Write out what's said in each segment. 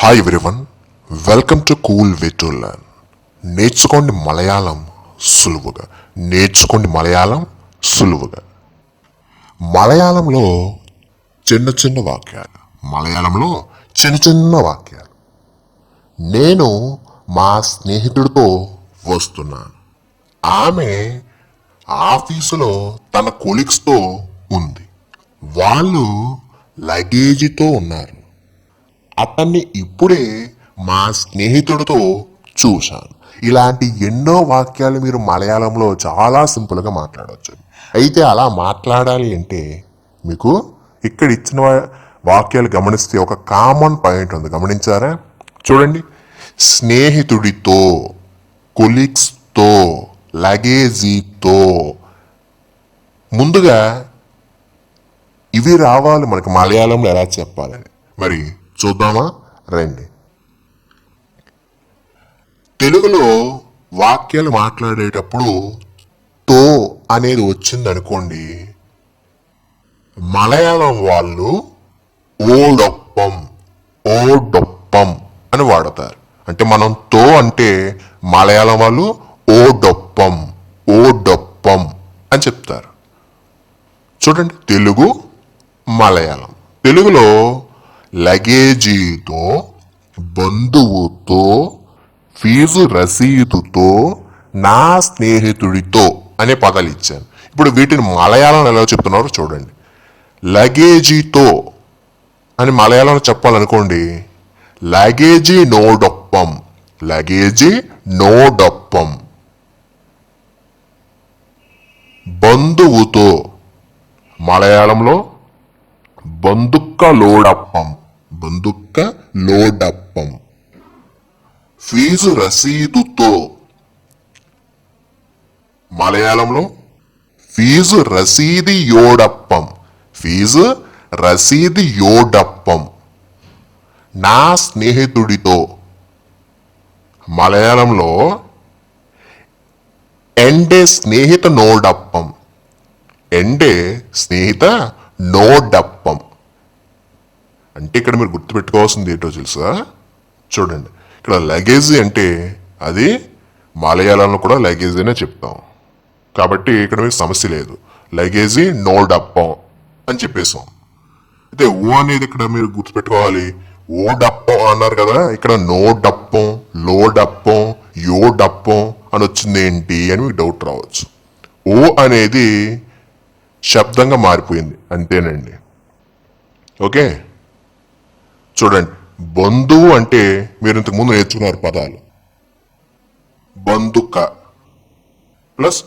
Hi everyone, welcome to cool way to learn. నేర్చుకోండి మలయాళం సులువుగా. నేర్చుకోండి మలయాళం సులువుగా. మలయాళంలో చిన్న చిన్న వాక్యాలు. మలయాళంలో చిన్న చిన్న వాక్యాలు. నేను మా స్నేహితుడితో వస్తున్నాను. ఆమె ఆఫీసులో తన కొలీగ్స్తో ఉంది. వాళ్ళు లగేజీతో ఉన్నారు. అతన్ని ఇప్పుడే మా స్నేహితుడితో చూశాను. ఇలాంటి ఎన్నో వాక్యాలు మీరు మలయాళంలో చాలా సింపుల్గా మాట్లాడవచ్చు. అయితే అలా మాట్లాడాలి అంటే మీకు ఇక్కడ ఇచ్చిన వాక్యాలు గమనిస్తే ఒక కామన్ పాయింట్ ఉంది. గమనించారా? చూడండి, స్నేహితుడితో, కొలీగ్స్తో, లగేజీతో. ముందుగా ఇవి రావాలి మనకి మలయాళంలో ఎలా చెప్పాలని. మరి చూద్దామా? రండి. తెలుగులో వాక్యాలు మాట్లాడేటప్పుడు తో అనేది వచ్చిందనుకోండి, మలయాళం వాళ్ళు ఓడొప్పం, ఓడొప్పం అని వాడతారు. అంటే మనం తో అంటే మలయాళం వాళ్ళు ఓడొప్పం, ఓడొప్పం అని చెప్తారు. చూడండి, తెలుగు మలయాళం. తెలుగులో లగేజీతో, బంధువుతో, ఫీజు రసీదుతో, నా స్నేహితుడితో అనే పదాలు ఇచ్చాను. ఇప్పుడు వీటిని మలయాళంలో ఎలా చెప్తున్నారో చూడండి. లగేజీతో అని మలయాళంలో చెప్పాలనుకోండి, లగేజీ నోడొప్పం, లగేజీ నోడొప్పం. బంధువుతో మలయాళంలో బందుక్క లోడప్పం, బందుక్క లోడప్పం. ఫీజు రసీదుతో మలయాళంలో ఫీజు రసీది యోడప్పం, ఫీజు రసీది యోడప్పం. నా స్నేహితుడితో మలయాళంలో ఎండే స్నేహిత నోడప్పం, ఎండే స్నేహిత నోడప్పం. అంటే ఇక్కడ మీరు గుర్తుపెట్టుకోవాల్సింది ఏంటో తెలుసా? చూడండి, ఇక్కడ లగేజీ అంటే అది మలయాళంలో కూడా లగేజీ అనే చెప్తాం. కాబట్టి ఇక్కడ మీకు సమస్య లేదు. లగేజీ నోడప్పం అని చెప్పేసాం. అయితే ఓ అనేది ఇక్కడ మీరు గుర్తుపెట్టుకోవాలి. ఓ డప్పం అన్నారు కదా, ఇక్కడ నోడప్పం, లోడప్పం, యోడప్పం అని వచ్చింది ఏంటి అని మీకు డౌట్ రావచ్చు. ఓ అనేది శబ్దంగా మారిపోయింది అంతేనండి. ఓకే, చూడండి, బంధువు అంటే మీరు ఇంతకు ముందు నేర్చుకున్నారు పదాలు. బందుక ప్లస్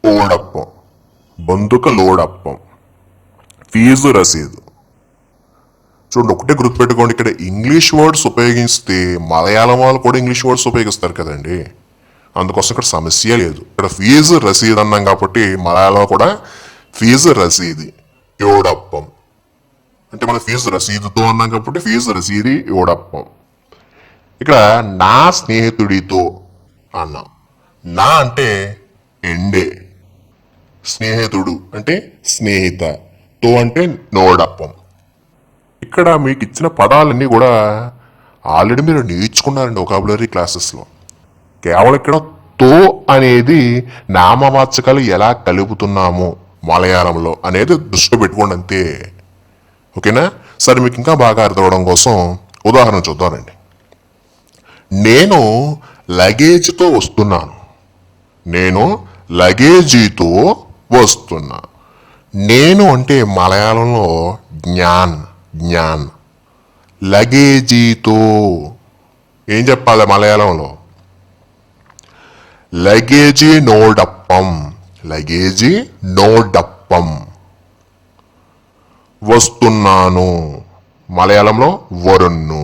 ఓడప్పం, బందుక లోడప్పం. ఫీజు రసీదు. చూడండి, ఒకటే గుర్తుపెట్టుకోండి, ఇక్కడ ఇంగ్లీష్ వర్డ్స్ ఉపయోగిస్తే మలయాళం వాళ్ళు కూడా ఇంగ్లీష్ వర్డ్స్ ఉపయోగిస్తారు కదండి. అందుకోసం ఇక్కడ సమస్య లేదు. ఇక్కడ ఫీజు రసీదు అన్నాం కాబట్టి మలయాళం కూడా ఫీజు రసీది యోడప్పం. అంటే మన ఫీజు రసీదుతో అన్నాం కాబట్టి ఫీజు రసీది యోడప్పం. ఇక్కడ నా స్నేహితుడితో అన్నాం. నా అంటే ఎండే, స్నేహితుడు అంటే స్నేహిత, తో అంటే నోడప్పం. ఇక్కడ మీకు ఇచ్చిన పదాలన్నీ కూడా ఆల్రెడీ మీరు నేర్చుకున్నారండి వొకాబులరీ క్లాసెస్లో. కేవలం ఇక్కడ తో అనేది నామవాచకాలు ఎలా కలుపుతున్నాము మలయాళంలో అనేది దృష్టిలో పెట్టుకోండి అంతే. ఓకేనా? సరే, మీకు ఇంకా బాగా అర్థం అవడం కోసం ఉదాహరణ చూద్దానండి. నేను లగేజీతో వస్తున్నాను. నేను లగేజీతో వస్తున్నా. నేను అంటే మలయాళంలో జ్ఞాన్, జ్ఞాన్. లగేజీతో ఏం చెప్పాలి మలయాళంలో? లగేజీ నోడప్పం, లగేజీ నోడప్పం. వస్తున్నాను మలయాళంలో వరుణ్ణు.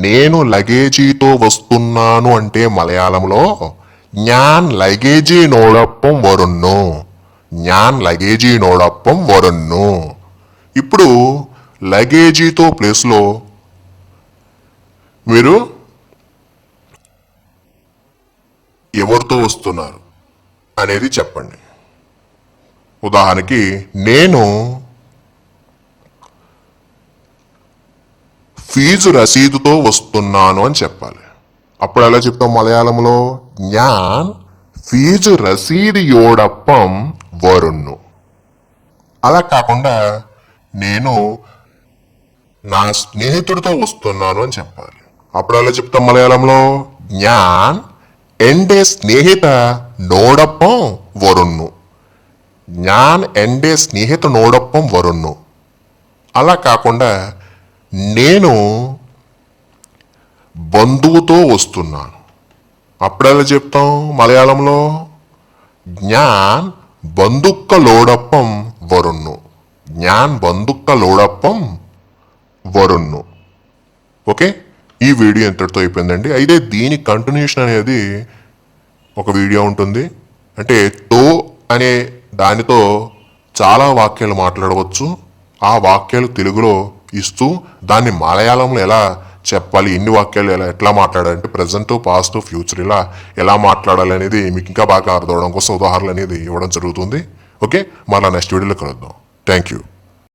నేను లగేజీతో వస్తున్నాను అంటే మలయాళంలో జ్ఞాన్ లగేజీ నోడప్పం వరుణ్ణు, జ్ఞాన్ లగేజీ నోడప్పం వరుణ్ణు. ఇప్పుడు లగేజీతో ప్లేస్లో మీరు ఎవరితో వస్తున్నారు అనేది చెప్పండి. ఉదాహరణకి నేను ఫీజు రసీదుతో వస్తున్నాను అని చెప్పాలి. అప్పుడు ఎలా చెప్తాం మలయాళంలో? ഞാൻ ఫీజు రసీదియోడొപ്പം വരുന്നു. అలా కాకుండా నేను నా స్నేహితుడితో వస్తున్నాను అని చెప్పాలి. అప్పుడు ఎలా చెప్తాం మలయాళంలో? ഞാൻ എന്റെ സ്നേഹിതനോടൊപ്പം വരുന്നു. ഞാൻ എന്റെ స్నేహితునోడొപ്പം വരുന്നു. అలా కాకుండా నేను బంధువుతో వస్తున్నాను. అప్పుడు ఎలా చెప్తాం మలయాళంలో? ഞാൻ ബന്ധുക്കളോടൊപ്പം വരുന്നു. ഞാൻ ബന്ധുക്കളോടൊപ്പം വരുന്നു. ఓకే, ఈ వీడియో ఇంతటితో అయిపోయిందండి. అయితే దీని కంటిన్యూషన్ అనేది ఒక వీడియో ఉంటుంది. అంటే తో అనే దానితో చాలా వాక్యాలు మాట్లాడవచ్చు. ఆ వాక్యాలు తెలుగులో ఇస్తూ దాన్ని మలయాళంలో ఎలా చెప్పాలి, ఎన్ని వాక్యాలు ఎట్లా మాట్లాడాలంటే ప్రజెంట్, పాస్ట్, ఫ్యూచర్ ఎలా మాట్లాడాలి అనేది మీకు ఇంకా బాగా అర్థం అవడం కోసం ఉదాహరణలు అనేది ఇవ్వడం జరుగుతుంది. ఓకే, మళ్ళీ నెక్స్ట్ వీడియోలో కలుద్దాం. Thank you.